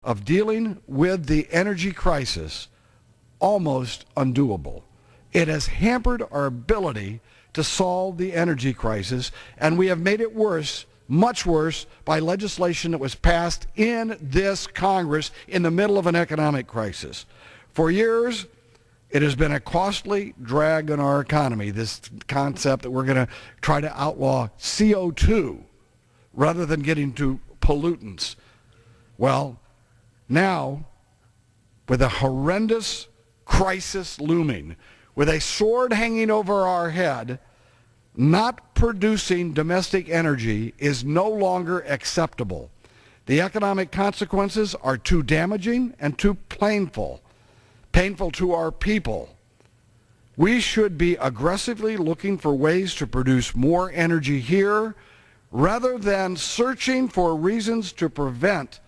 of dealing with the energy crisis almost undoable. It has hampered our ability to solve the energy crisis, and we have made it worse, much worse, by legislation that was passed in this Congress in the middle of an economic crisis. For years, it has been a costly drag on our economy, this concept that we're going to try to outlaw CO2 rather than getting to pollutants. Well, now, with a horrendous crisis looming, with a sword hanging over our head, not producing domestic energy is no longer acceptable. The economic consequences are too damaging and too painful to our people. We should be aggressively looking for ways to produce more energy here rather than searching for reasons to prevent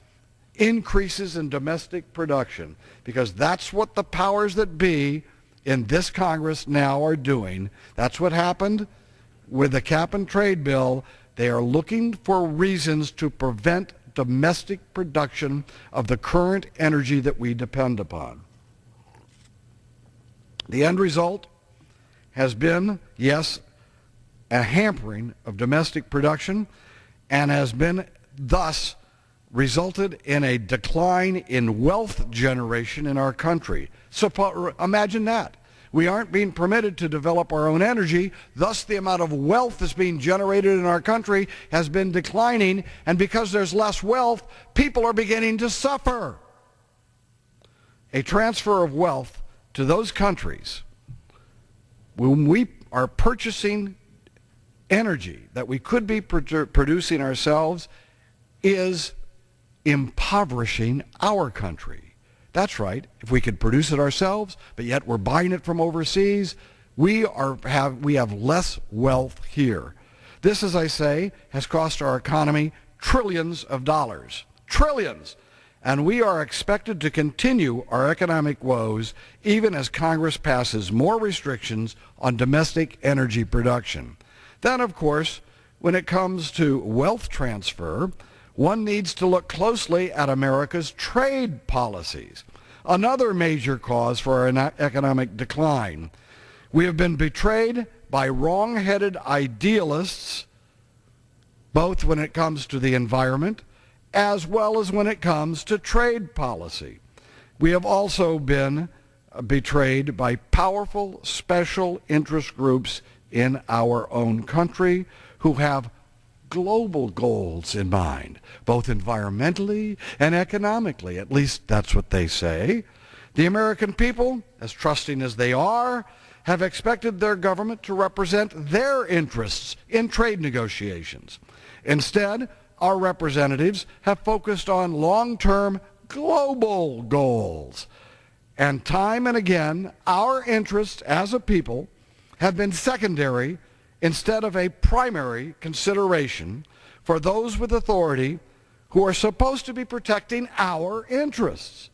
increases in domestic production, because that's what the powers that be in this Congress now are doing. That's what happened with the cap and trade bill. They are looking for reasons to prevent domestic production of the current energy that we depend upon. The end result has been, yes, a hampering of domestic production, and has been thus resulted in a decline in wealth generation in our country. So imagine that. We aren't being permitted to develop our own energy, thus the amount of wealth that's being generated in our country has been declining, and because there's less wealth, people are beginning to suffer. A transfer of wealth to those countries, when we are purchasing energy that we could be producing ourselves, is impoverishing our country. That's right. If we could produce it ourselves, but yet we're buying it from overseas, we have less wealth here. This, as I say, has cost our economy trillions of dollars. Trillions! And we are expected to continue our economic woes even as Congress passes more restrictions on domestic energy production. Then, of course, when it comes to wealth transfer, one needs to look closely at America's trade policies, another major cause for our economic decline. We have been betrayed by wrong-headed idealists, both when it comes to the environment as well as when it comes to trade policy. We have also been betrayed by powerful special interest groups in our own country who have global goals in mind, both environmentally and economically. At least that's what they say. The American people, as trusting as they are, have expected their government to represent their interests in trade negotiations. Instead, our representatives have focused on long-term global goals. And time and again, our interests as a people have been secondary instead of a primary consideration for those with authority who are supposed to be protecting our interests.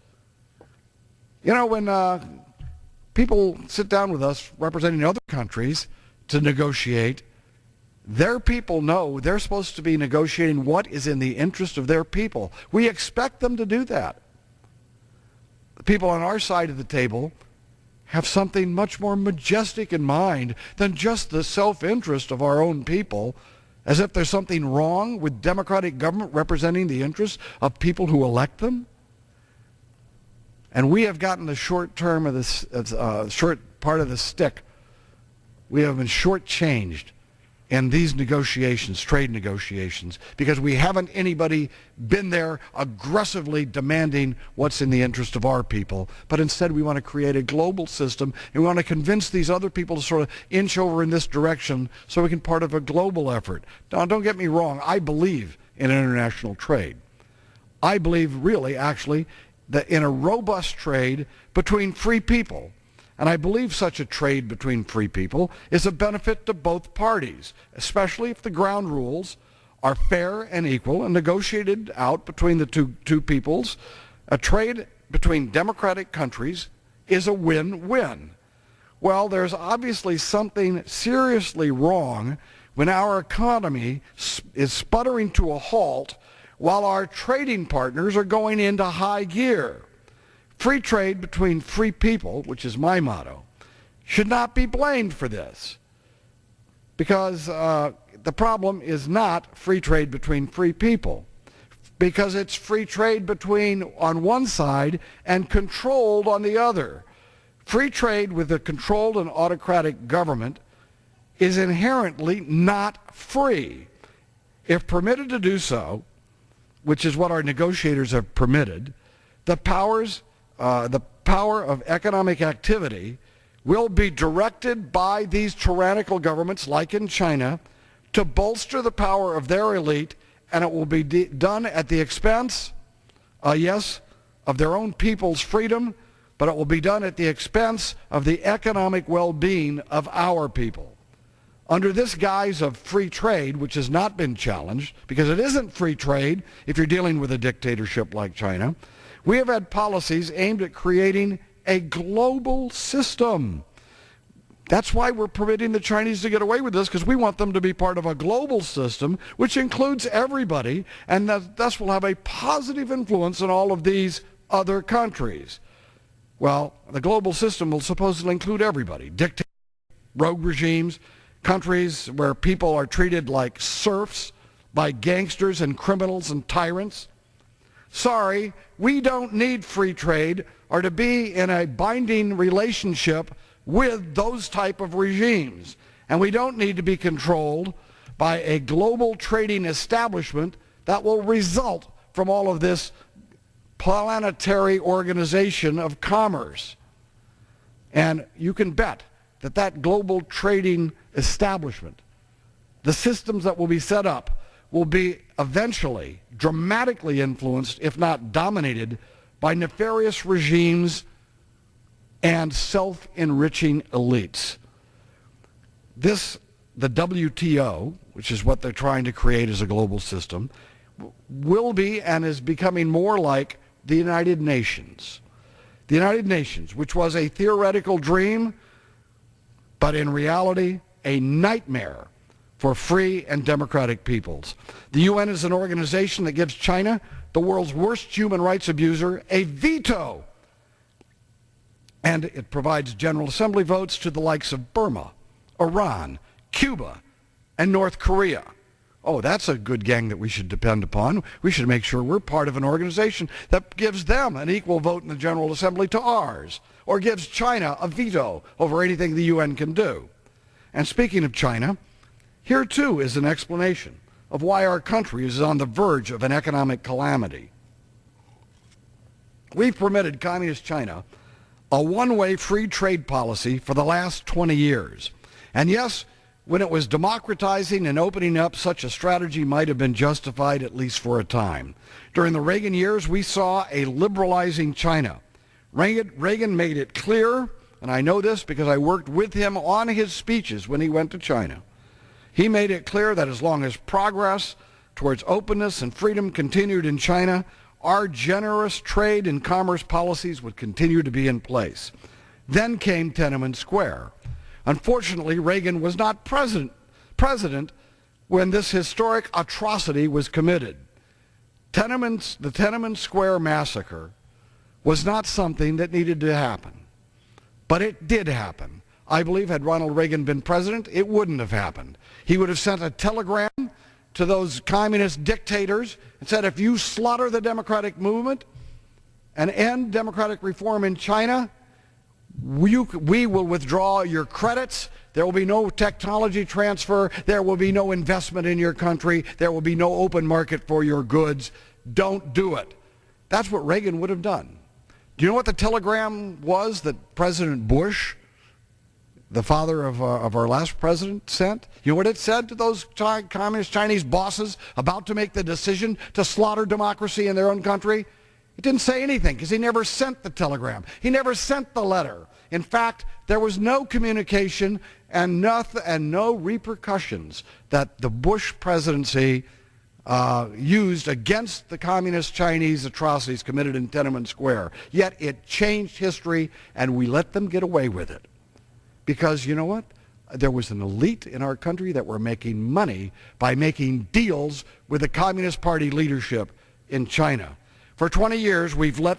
You know, when people sit down with us representing other countries to negotiate, their people know they're supposed to be negotiating what is in the interest of their people. We expect them to do that. The people on our side of the table have something much more majestic in mind than just the self-interest of our own people, as if there's something wrong with democratic government representing the interests of people who elect them. And we have gotten the short term of this, short part of the stick. We have been shortchanged in these negotiations, trade negotiations, because we haven't anybody been there aggressively demanding what's in the interest of our people, but instead we want to create a global system, and we want to convince these other people to sort of inch over in this direction so we can part of a global effort. Now, don't get me wrong, I believe in international trade. I believe really, actually, that in a robust trade between free people. And I believe such a trade between free people is a benefit to both parties, especially if the ground rules are fair and equal and negotiated out between the two peoples. A trade between democratic countries is a win-win. Well, there's obviously something seriously wrong when our economy is sputtering to a halt while our trading partners are going into high gear. Free trade between free people, which is my motto, should not be blamed for this, because the problem is not free trade between free people, because it's free trade between on one side and controlled on the other. Free trade with a controlled and autocratic government is inherently not free. If permitted to do so, which is what our negotiators have permitted, the power of economic activity will be directed by these tyrannical governments, like in China, to bolster the power of their elite, and it will be done at the expense, yes, of their own people's freedom, but it will be done at the expense of the economic well-being of our people. Under this guise of free trade, which has not been challenged, because it isn't free trade if you're dealing with a dictatorship like China, we have had policies aimed at creating a global system. That's why we're permitting the Chinese to get away with this, because we want them to be part of a global system which includes everybody, and thus will have a positive influence on all of these other countries. Well, the global system will supposedly include everybody: dictators, rogue regimes, countries where people are treated like serfs by gangsters and criminals and tyrants. Sorry, we don't need free trade or to be in a binding relationship with those type of regimes. And we don't need to be controlled by a global trading establishment that will result from all of this planetary organization of commerce. And you can bet that that global trading establishment, the systems that will be set up, will be eventually dramatically influenced, if not dominated, by nefarious regimes and self-enriching elites. The WTO, which is what they're trying to create as a global system, will be and is becoming more like the United Nations. The United Nations, which was a theoretical dream, but in reality, a nightmare for free and democratic peoples. The UN is an organization that gives China, the world's worst human rights abuser, a veto. And it provides General Assembly votes to the likes of Burma, Iran, Cuba, and North Korea. Oh, that's a good gang that we should depend upon. We should make sure we're part of an organization that gives them an equal vote in the General Assembly to ours, or gives China a veto over anything the UN can do. And speaking of China, here too is an explanation of why our country is on the verge of an economic calamity. We've permitted Communist China a one-way free trade policy for the last 20 years. And yes, when it was democratizing and opening up, such a strategy might have been justified, at least for a time. During the Reagan years, we saw a liberalizing China. Reagan made it clear, and I know this because I worked with him on his speeches when he went to China. He made it clear that as long as progress towards openness and freedom continued in China, our generous trade and commerce policies would continue to be in place. Then came Tiananmen Square. Unfortunately, Reagan was not president when this historic atrocity was committed. The Tiananmen Square massacre was not something that needed to happen, but it did happen. I believe had Ronald Reagan been president, it wouldn't have happened. He would have sent a telegram to those communist dictators and said, if you slaughter the democratic movement and end democratic reform in China, we will withdraw your credits. There will be no technology transfer. There will be no investment in your country. There will be no open market for your goods. Don't do it. That's what Reagan would have done. Do you know what the telegram was that President Bush, the father of our last president, sent? You know what it said to those communist Chinese bosses about to make the decision to slaughter democracy in their own country? It didn't say anything because he never sent the telegram. He never sent the letter. In fact, there was no communication and no repercussions that the Bush presidency used against the communist Chinese atrocities committed in Tiananmen Square. Yet it changed history, and we let them get away with it. Because you know what? there was an elite in our country that were making money by making deals with the Communist Party leadership in China. For 20 years, we've let